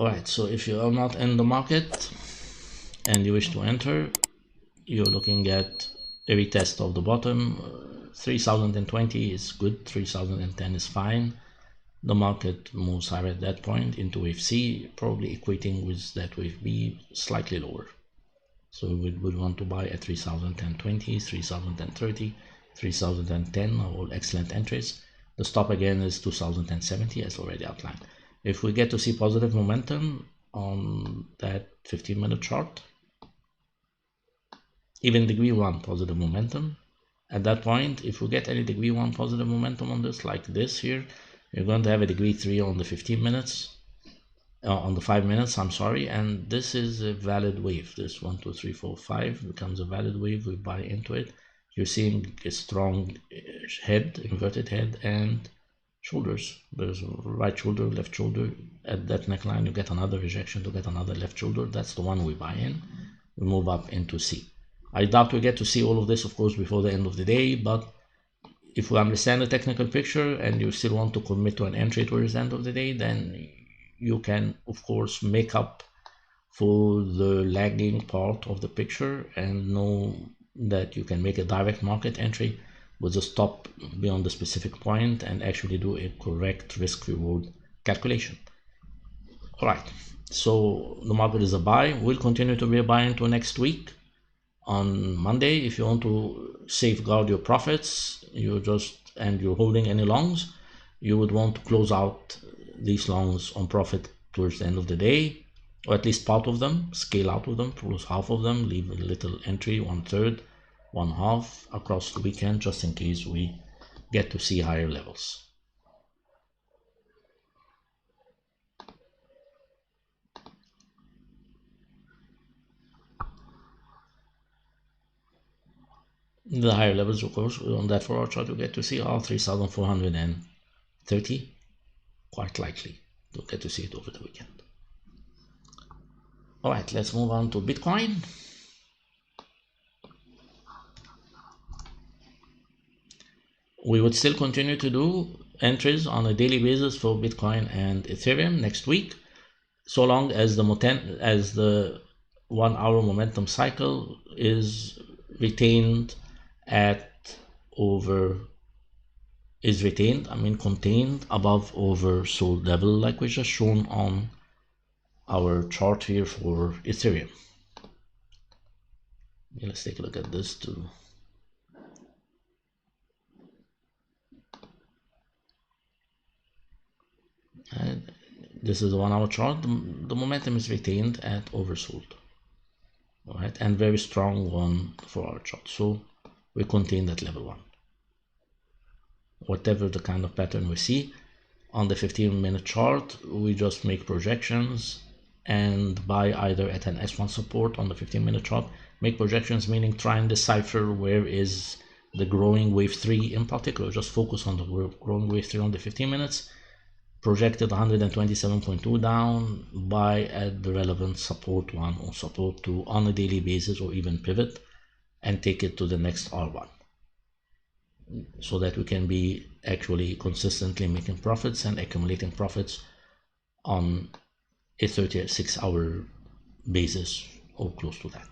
Alright, so if you are not in the market and you wish to enter, you're looking at a retest of the bottom. 3020 is good, 3010 is fine. The market moves higher at that point into wave C, probably equating with that wave B slightly lower. So we would want to buy at 3020, 3030, 3010 are all excellent entries. The stop again is 2070 as already outlined. If we get to see positive momentum on that 15-minute chart, even degree 1 positive momentum, at that point, if we get any degree 1 positive momentum on this, like this here, you're going to have a degree 3 on the 15 minutes, on the 5 minutes, I'm sorry, and this is a valid wave. This 1, 2, 3, 4, 5 becomes a valid wave. We buy into it. You're seeing a strong head, inverted head, and shoulders. There's right shoulder, left shoulder. At that neckline, you get another rejection to get another left shoulder. That's the one we buy in. We move up into C. I doubt we get to see all of this, of course, before the end of the day, but if we understand the technical picture and you still want to commit to an entry towards the end of the day, then you can, of course, make up for the lagging part of the picture and know that you can make a direct market entry with a stop beyond the specific point and actually do a correct risk-reward calculation. All right, so the market is a buy. Will continue to be a buy into next week. On Monday, if you want to safeguard your profits, and you're holding any longs, you would want to close out these longs on profit towards the end of the day, or at least part of them, scale out of them, close half of them, leave a little entry, 1/3, 1/2 across the weekend, just in case we get to see higher levels. The higher levels, of course, on that 4-hour chart, you get to see are 3,430, quite likely to get to see it over the weekend. All right, let's move on to Bitcoin. We would still continue to do entries on a daily basis for Bitcoin and Ethereum next week, so long as the 1-hour momentum cycle is retained contained above oversold level, like we just shown on our chart here for Ethereum. Okay, let's take a look at this too. And this is the 1-hour chart. The momentum is retained at oversold. All right, and very strong on the 4-hour chart. So we contain that level 1. Whatever the kind of pattern we see on the 15-minute chart, we just make projections and buy either at an S1 support on the 15-minute chart. Make projections meaning try and decipher where is the growing wave 3 in particular. Just focus on the growing wave 3 on the 15 minutes. Projected 127.2 down, buy at the relevant support 1 or support 2 on a daily basis, or even pivot and take it to the next R1, so that we can be actually consistently making profits and accumulating profits on a 36-hour basis or close to that.